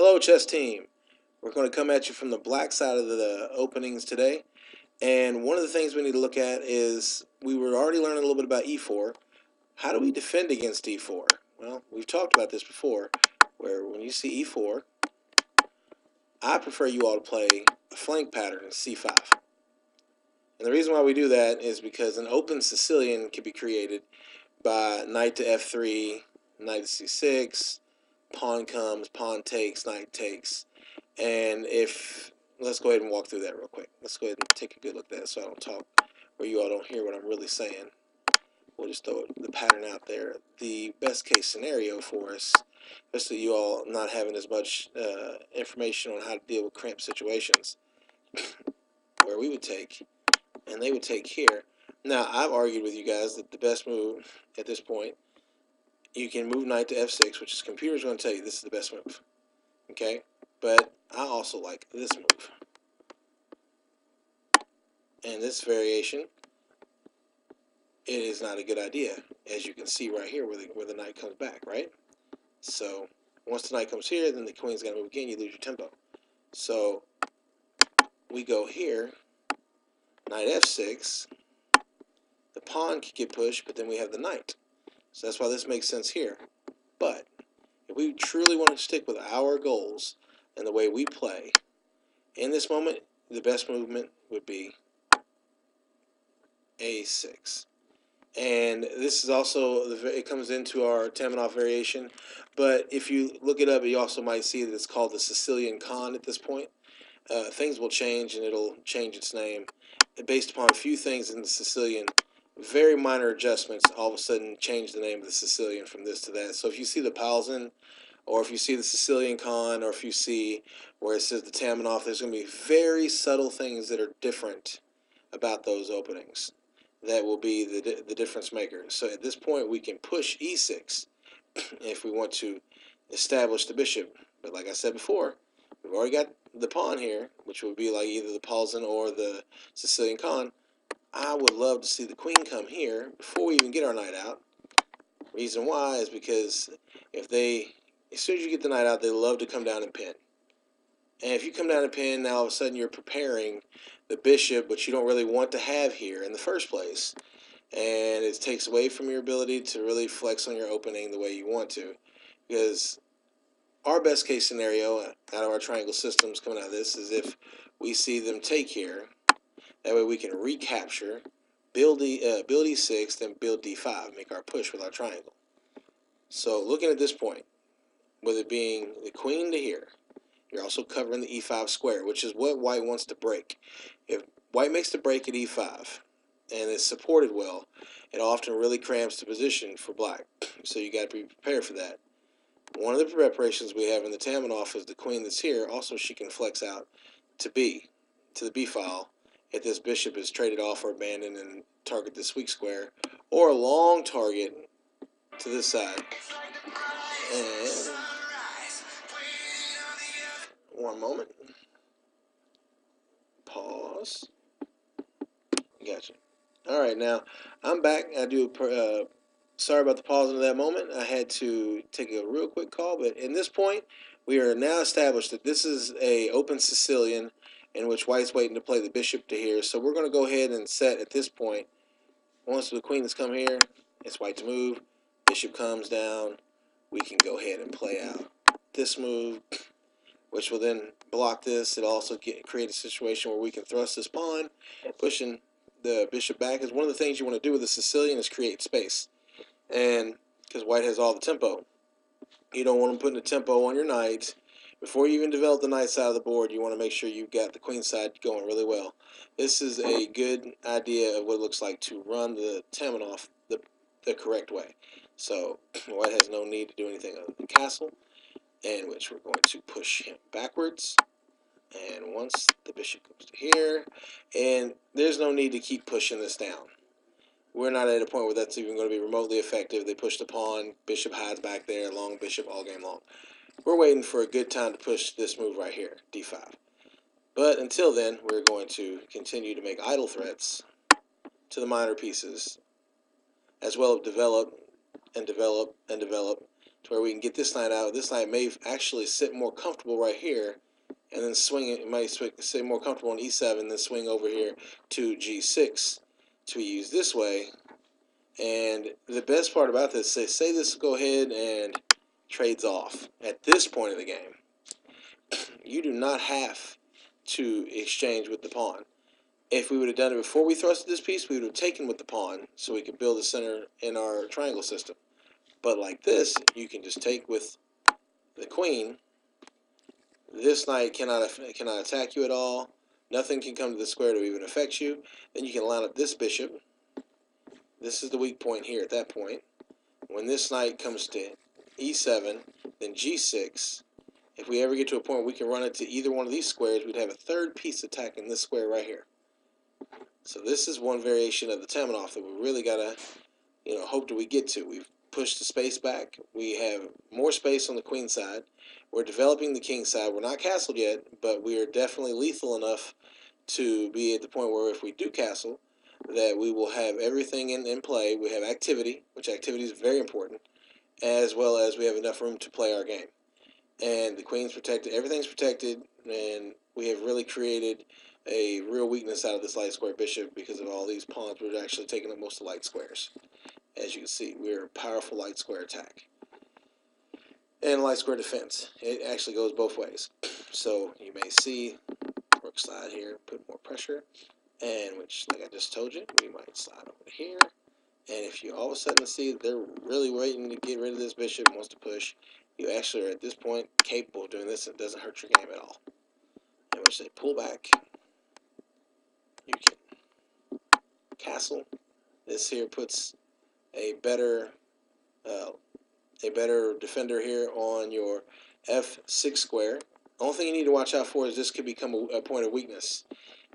Hello, chess team. We're going to come at you from the black side of the openings today. And one of the things we need to look at is we were already learning a little bit about e4. How do we defend against e4? Well, we've talked about this before, where when you see e4, I prefer you all to play a flank pattern in c5. And the reason why we do that is because an open Sicilian can be created by knight to f3, knight to c6, pawn comes, pawn takes, knight takes. And let's go ahead and walk through that real quick. Let's go ahead and take a good look at that so I don't talk where you all don't hear what I'm really saying. We'll just throw the pattern out there. The best case scenario for us, especially you all not having as much information on how to deal with cramped situations, where we would take, and they would take here. Now, I've argued with you guys that the best move at this point, you can move knight to f6, which is computer's going to tell you this is the best move. Okay? But I also like this move. And this variation, it is not a good idea, as you can see right here where the knight comes back, right? So once the knight comes here, then the queen's got to move again, you lose your tempo. So we go here, knight f6, the pawn can get pushed, but then we have the knight. So that's why this makes sense here. But if we truly want to stick with our goals and the way we play, in this moment, the best movement would be a6. And this is also, it comes into our Taimanov variation, but if you look it up, you also might see that it's called the Sicilian Kan at this point. Things will change, and it'll change its name based upon a few things in the Sicilian. Very minor adjustments all of a sudden change the name of the Sicilian from this to that. So if you see the paulson, or if you see the Sicilian Kan, or if you see where it says the Taimanov, there's going to be very subtle things that are different about those openings that will be the difference maker. So at this point, we can push e6 if we want to establish the bishop. But like I said before, we've already got the pawn here, which would be like either the paulson or the Sicilian Kan. I would love to see the queen come here before we even get our knight out. Reason why is because as soon as you get the knight out, they love to come down and pin. And if you come down and pin, now all of a sudden you're preparing the bishop, which you don't really want to have here in the first place. And it takes away from your ability to really flex on your opening the way you want to. Because our best case scenario out of our triangle systems coming out of this is if we see them take here. That way we can recapture, build e6, then build d5, make our push with our triangle. So looking at this point, with it being the queen to here, you're also covering the e5 square, which is what white wants to break. If white makes the break at e5 and it's supported well, it often really cramps the position for black. So you got to be prepared for that. One of the preparations we have in the Taimanov is the queen that's here. Also, she can flex out to the B file if this bishop is traded off or abandoned and target this weak square, or a long target to this side. And one moment. Pause. Gotcha. All right, now I'm back. I do. Sorry about the pause in that moment. I had to take a real quick call, but in this point, we are now established that this is a open Sicilian in which white's waiting to play the bishop to here. So we're going to go ahead and set at this point. Once the queen has come here, it's white to move. Bishop comes down. We can go ahead and play out this move, which will then block this. It'll also create a situation where we can thrust this pawn, pushing the bishop back. Because one of the things you want to do with the Sicilian is create space. And because white has all the tempo, you don't want them putting the tempo on your knight. Before you even develop the knight side of the board, you want to make sure you've got the queen side going really well. This is a good idea of what it looks like to run the Taimanov the correct way. So white has no need to do anything other than castle, in which we're going to push him backwards. And once the bishop goes to here, and there's no need to keep pushing this down. We're not at a point where that's even going to be remotely effective. They push the pawn, bishop hides back there, long bishop all game long. We're waiting for a good time to push this move right here, d5. But until then, we're going to continue to make idle threats to the minor pieces, as well as develop and develop and develop to where we can get this knight out. This knight may actually sit more comfortable right here, and then swing it. It might sit more comfortable on e7, then swing over here to g6 to be used this way. And the best part about this, say this go ahead and trades off at this point of the game. You do not have to exchange with the pawn. If we would have done it before we thrusted this piece, we would have taken with the pawn so we could build a center in our triangle system. But like this, you can just take with the queen. This knight cannot attack you at all. Nothing can come to the square to even affect you. Then you can line up this bishop. This is the weak point here at that point. When this knight comes to e7, then g6, if we ever get to a point where we can run it to either one of these squares, we'd have a third piece attacking this square right here. So this is one variation of the Taimanov that we really got to, hope that we get to. We've pushed the space back. We have more space on the queen side. We're developing the king side. We're not castled yet, but we are definitely lethal enough to be at the point where if we do castle, that we will have everything in play. We have activity, which activity is very important, as well as we have enough room to play our game. And the queen's protected. Everything's protected, and we have really created a real weakness out of this light square bishop because of all these pawns. We're actually taking up most of the light squares. As you can see, we're a powerful light square attack. And light square defense. It actually goes both ways. So you may see rook slide here, put more pressure. And which, like I just told you, we might slide over here. And if you all of a sudden see that they're really waiting to get rid of this bishop and wants to push, you actually are at this point capable of doing this and it doesn't hurt your game at all. In which they pull back, you can castle. This here puts a better defender here on your f6 square. The only thing you need to watch out for is this could become a point of weakness.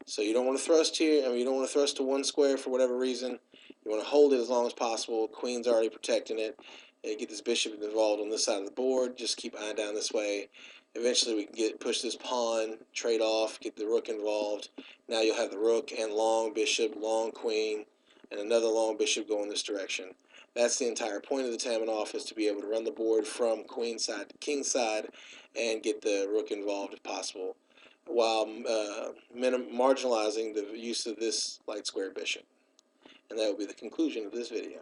So you don't want to thrust here. You don't want to thrust to one square for whatever reason. You want to hold it as long as possible. Queen's already protecting it. And get this bishop involved on this side of the board. Just keep eyeing down this way. Eventually we can push this pawn, trade off, get the rook involved. Now you'll have the rook and long bishop, long queen, and another long bishop going this direction. That's the entire point of the Taimanov, is to be able to run the board from queen side to king side and get the rook involved if possible, while marginalizing the use of this light square bishop. And that will be the conclusion of this video.